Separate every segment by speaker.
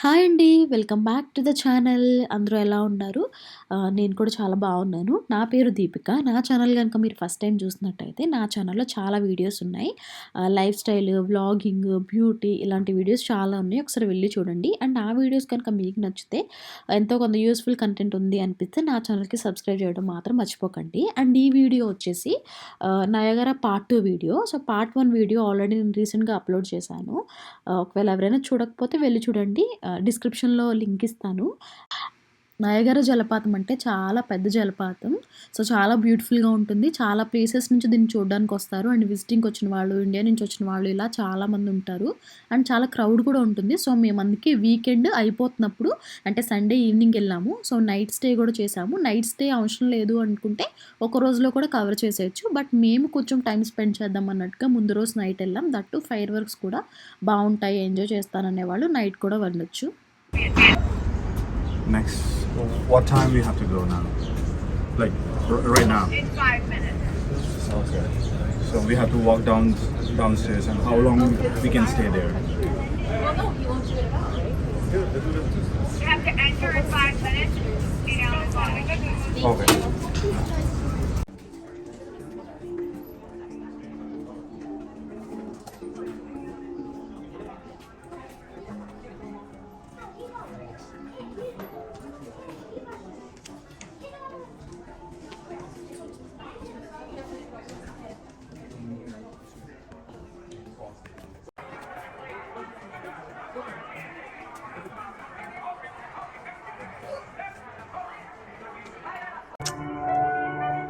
Speaker 1: Hi అండి. Welcome back to the channel. అందరూ ఎలా ఉన్నారు? నేను కూడా చాలా బాగున్నాను. నా పేరు దీపిక. నా ఛానల్ గనుక మీరు ఫస్ట్ టైమ్ చూసినట్టయితే నా ఛానల్‌లో చాలా వీడియోస్ ఉన్నాయి. లైఫ్ స్టైల్, వ్లాగింగ్, బ్యూటీ ఇలాంటి వీడియోస్ చాలా ఉన్నాయి. ఒకసారి వెళ్లి చూడండి. అండ్ ఆ వీడియోస్ కనుక మీకు నచ్చితే ఎంతో కొంత యూజ్‌ఫుల్ కంటెంట్ ఉంది అనిపిస్తే నా ఛానల్‌కి సబ్స్క్రైబ్ చేయడం మాత్రం మర్చిపోకండి. అండ్ ఈ వీడియో వచ్చేసి Niagara part 2 video. So, part 1 video already నేను రీసెంట్‌గా అప్‌లోడ్ చేశాను. ఒకవేళ ఎవరైనా చూడకపోతే వెళ్లి చూడండి. డిస్క్రిప్షన్‌లో లింక్ ఇస్తాను. నయాగరా జలపాతం అంటే చాలా పెద్ద జలపాతం. సో, చాలా బ్యూటిఫుల్‌గా ఉంటుంది. చాలా ప్లేసెస్ నుంచి దీన్ని చూడడానికొస్తారు. అండ్ విజిటింగ్‌కొచ్చిన వాళ్ళు, ఇండియా నుంచి వచ్చిన వాళ్ళు ఇలా చాలామంది ఉంటారు. అండ్ చాలా క్రౌడ్ కూడా ఉంటుంది. సో, మేము అందుకే వీకెండ్ అయిపోతున్నప్పుడు అంటే సండే ఈవినింగ్ ఎళ్ళాము. సో, నైట్ స్టే కూడా చేశాము. నైట్ స్టే అవసరం లేదు అనుకుంటే ఒక రోజులో కూడా కవర్ చేసేయొచ్చు. బట్ మేము కొంచెం టైమ్ స్పెండ్ చేద్దాం అన్నట్టుగా ముందు రోజు నైట్ ఎళ్ళాం. దట్ టూ ఫైర్ వర్క్స్ కూడా బావుంటాయి. ఎంజాయ్ చేస్తాననేవాళ్ళు నైట్ కూడా వెళ్ళొచ్చు.
Speaker 2: Next, what time we have to go now? Like right now.
Speaker 3: In 5 minutes.
Speaker 2: Okay. So we have to walk downstairs, and how long we can stay there?
Speaker 3: You have to enter in 5 minutes. Be down in 5 minutes.
Speaker 2: Okay.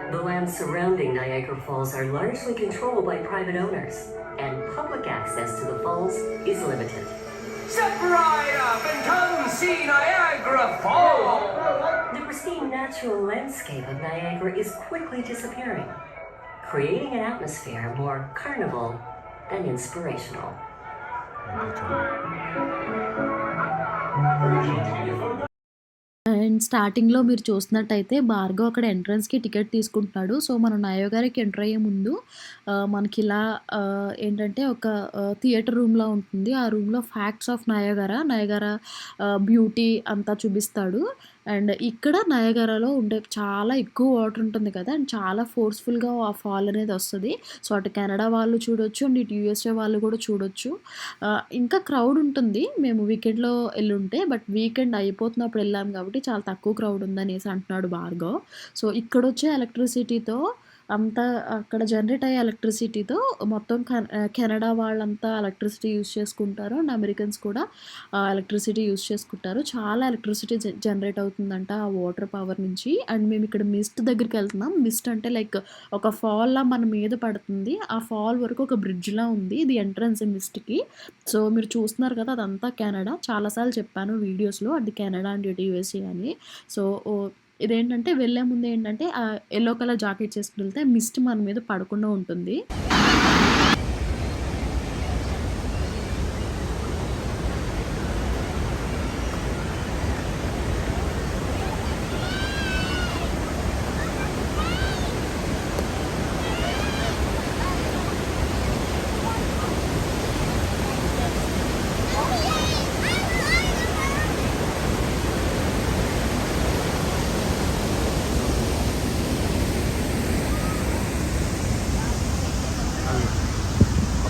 Speaker 4: The lands surrounding Niagara Falls are largely controlled by private owners, and public access to the falls is limited.
Speaker 5: Step right up and come see Niagara Falls!
Speaker 4: The pristine natural landscape of Niagara is quickly disappearing, creating an atmosphere more carnival than inspirational.
Speaker 1: And స్టార్టింగ్‌లో మీరు చూస్తున్నట్టయితే భార్గవ్ అక్కడ ఎంట్రన్స్‌కి ticket తీసుకుంటున్నాడు. So, మనం నయాగరాకి enter అయ్యే ముందు మనకిలా ఏంటంటే ఒక థియేటర్ రూమ్‌లా ఉంటుంది. ఆ రూమ్‌లో ఫ్యాక్ట్స్ ఆఫ్ నయాగరా బ్యూటీ అంతా చూపిస్తాడు. అండ్ ఇక్కడ నయాగరాలో ఉండే చాలా ఎక్కువ వాటర్ ఉంటుంది కదా! అండ్ చాలా ఫోర్స్‌ఫుల్‌గా ఆ ఫాల్ అనేది వస్తది. సో, అటు కెనడా వాళ్ళు చూడొచ్చు. అండ్ ఇటు యూఎస్ఏ వాళ్ళు కూడా చూడొచ్చు. ఇంకా క్రౌడ్ ఉంటుంది. మేము వీకెండ్‌లో ఎళ్ళుంటే. బట్ వీకెండ్ అయిపోతున్నప్పుడు ఎళ్ళాం కాబట్టి చాలా తక్కువ క్రౌడ్ ఉందనేసి అంటున్నాడు భార్గవ్. సో, ఇక్కడొచ్చే ఎలక్ట్రిసిటీతో అంతా అక్కడ జనరేట్ అయ్యే ఎలక్ట్రిసిటీతో మొత్తం కెనడా వాళ్ళంతా ఎలక్ట్రిసిటీ యూజ్ చేసుకుంటారు. అండ్ అమెరికన్స్ కూడా ఎలక్ట్రిసిటీ యూజ్ చేసుకుంటారు. చాలా ఎలక్ట్రిసిటీ జనరేట్ అవుతుందంట ఆ వాటర్ పవర్ నుంచి. అండ్ మేము ఇక్కడ మిస్ట్ దగ్గరికి వెళ్తున్నాం. మిస్ట్ అంటే లైక్ ఒక ఫాల్‌లా మన మీద పడుతుంది. ఆ ఫాల్ వరకు ఒక బ్రిడ్జ్‌లా ఉంది. ఇది ఎంట్రన్స్ మిస్ట్‌కి. సో, మీరు చూస్తున్నారు కదా! అదంతా కెనడా. చాలా సార్లు చెప్పాను వీడియోస్‌లో అది కెనడా అండ్ ఇటు యూఎస్ఏ అని. సో, ఇదేంటంటే వెళ్ళే ముందు ఏంటంటే యెల్లో కలర్ జాకెట్స్ ఏసుకొని వెళ్తే మిస్ట్ మన మీద పడకుండా ఉంటుంది.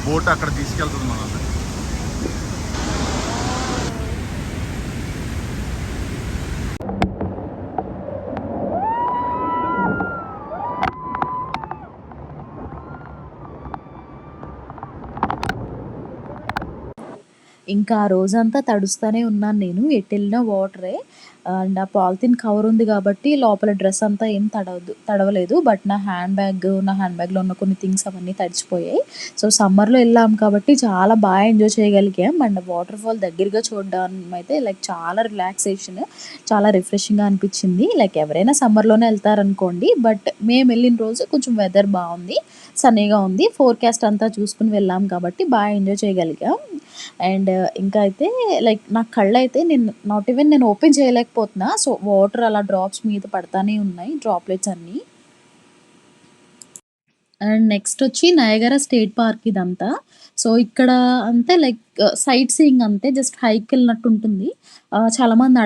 Speaker 2: బోట్ అక్కడ తీసుకెళ్తుంది మనల్ని.
Speaker 1: ఇంకా ఆ రోజంతా తడుస్తూనే ఉన్నాను నేను. ఎటెళ్ళినా వాటరే. అండ్ ఆ పాలిథీన్ కవర్ ఉంది కాబట్టి లోపల డ్రెస్ అంతా ఏం తడవలేదు. బట్ నా హ్యాండ్ బ్యాగ్‌లో ఉన్న కొన్ని థింగ్స్ అవన్నీ తడిచిపోయాయి. సో, సమ్మర్‌లో ఎళ్ళాం కాబట్టి చాలా బాగా ఎంజాయ్ చేయగలిగాం. అండ్ వాటర్ ఫాల్ దగ్గరగా చూడడం అయితే లైక్ చాలా రిలాక్సేషన్, చాలా రిఫ్రెషింగ్‌గా అనిపించింది. లైక్ ఎవరైనా సమ్మర్‌లోనే ఎళ్తారనుకోండి. బట్ మేమెళ్ళిన రోజు కొంచెం వెదర్ బావుంది. సన్నీగా ఉంది. ఫోర్‌కాస్ట్ అంతా చూసుకొని వెళ్ళాం కాబట్టి బాగా ఎంజాయ్ చేయగలిగాం. అండ్ ఇంకా అయితే లైక్ నా కళ్ళైతే నేను ఓపెన్ చేయలేకపోతున్నా. సో, వాటర్ అలా డ్రాప్స్ మీద పడతానే ఉన్నాయి. డ్రాప్లెట్స్ అన్నీ. అండ్ నెక్స్ట్ వచ్చి నయగరా స్టేట్ పార్క్ ఇదంతా. సో, ఇక్కడ అంతే లైక్ సైట్ సీయింగ్ అంతే. జస్ట్ హైక్‌కెళ్ళినట్టు ఉంటుంది. చాలామంది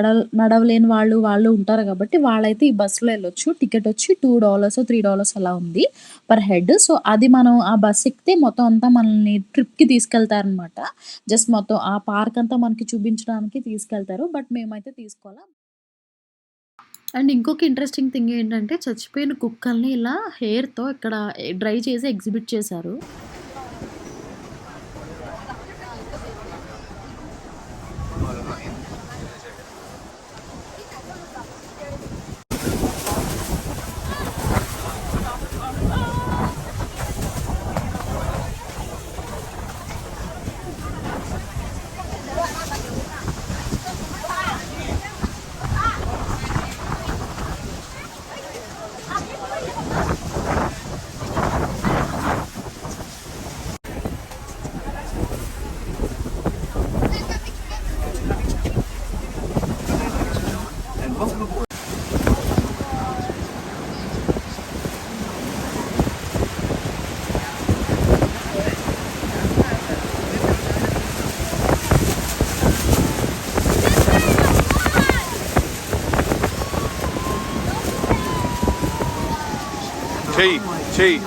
Speaker 1: నడవలేని వాళ్ళు ఉంటారు కాబట్టి వాళ్ళైతే ఈ బస్సులో ఎళ్ళొచ్చు. టికెట్ వచ్చి $2 $3 అలా ఉంది పర్ హెడ్. సో, అది మనం ఆ బస్ ఎక్కితే మొత్తం అంతా మనల్ని ట్రిప్‌కి తీసుకెళ్తారనమాట. జస్ట్ మొత్తం ఆ పార్క్ అంతా మనకి చూపించడానికి తీసుకెళ్తారు. బట్ మేమైతే తీసుకోలా. అండ్ ఇంకొక ఇంట్రెస్టింగ్ థింగ్ ఏంటంటే చచ్చిపోయిన కుక్కల్ని ఇలా హెయిర్‌తో ఇక్కడ డ్రై చేసి ఎగ్జిబిట్ చేశారు.
Speaker 2: చెయ్యి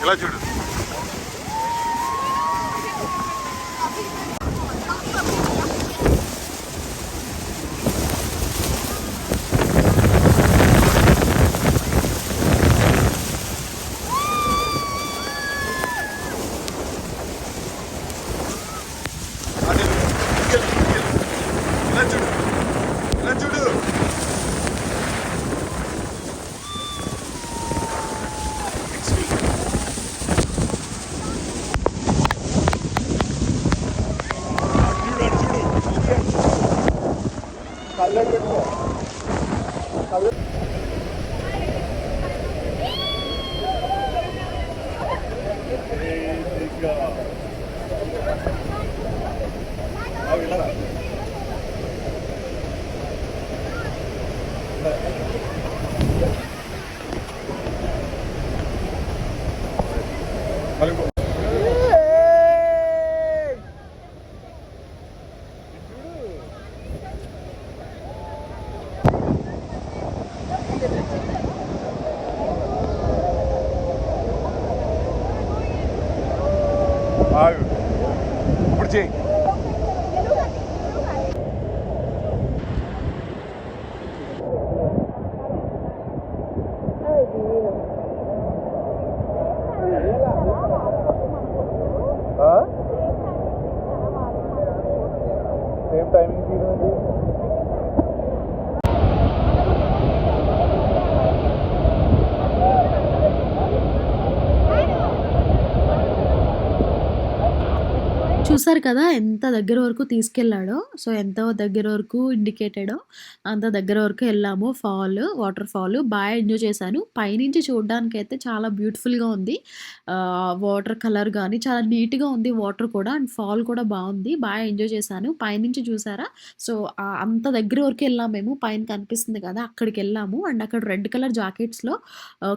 Speaker 2: ఇలా చూడు. ఇలా చూడు, ఇలా చూడు. ఇప్పుడు చెయ్యి. సేమ్ టైమింగ్ తీరండి.
Speaker 1: చూసారు కదా! ఎంత దగ్గర వరకు తీసుకెళ్ళాడో. సో, ఎంత దగ్గర వరకు ఇండికేటెడో అంత దగ్గర వరకు ఎళ్ళాము. వాటర్ ఫాల్ ఎంజాయ్ చేశాను. పైనుంచి చూడ్డానికైతే చాలా బ్యూటిఫుల్‌గా ఉంది. వాటర్ కలర్ గాని చాలా నీట్‌గా ఉంది వాటర్ కూడా. అండ్ ఫాల్ కూడా బావుంది. ఎంజాయ్ చేశాను. పైనుంచి చూసారా? సో, అంత దగ్గర వరకు ఎళ్ళాము మేము. పైన కనిపిస్తుంది కదా! అక్కడికెళ్ళాము. అండ్ అక్కడ రెడ్ కలర్ జాకెట్స్‌లో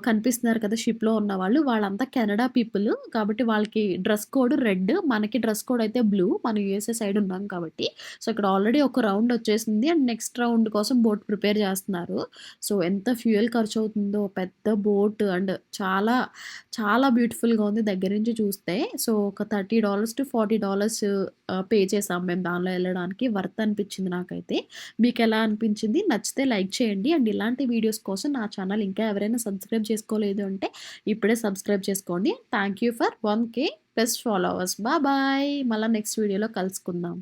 Speaker 1: కనిపిస్తున్నారు కదా! షిప్‌లో ఉన్నవాళ్ళు. వాళ్ళంతా కెనడా పీపుల్. కాబట్టి వాళ్ళకి డ్రెస్ కోడ్ రెడ్. మనకి డ్రెస్ కోడ్ అయితే బ్లూ. మనం యూఎస్ఏ సైడ్ ఉన్నాం కాబట్టి. సో, ఇక్కడ ఆల్రెడీ ఒక రౌండ్ వచ్చేసింది. అండ్ నెక్స్ట్ రౌండ్ కోసం బోట్ ప్రిపేర్ చేస్తున్నారు. సో, ఎంత ఫ్యూయల్ ఖర్చవుతుందో పెద్ద బోట్ అండ్ చాలా, చాలా బ్యూటిఫుల్‌గా ఉంది దగ్గర నుంచి చూస్తే. సో, ఒక $30-40 పే చేసాం మేము దానిలో ఎళ్ళడానికి. వర్త్ అనిపించింది నాకైతే. మీకెలా అనిపించింది? నచ్చితే లైక్ చేయండి. అండ్ ఇలాంటి వీడియోస్ కోసం నా ఛానల్ ఇంకా ఎవరైనా సబ్స్క్రైబ్ చేసుకోలేదు అంటే ఇప్పుడే సబ్స్క్రైబ్ చేసుకోండి. Thank you for 1K+ followers. Bye. మళ్ళా నెక్స్ట్ వీడియోలో కలుసుకుందాం.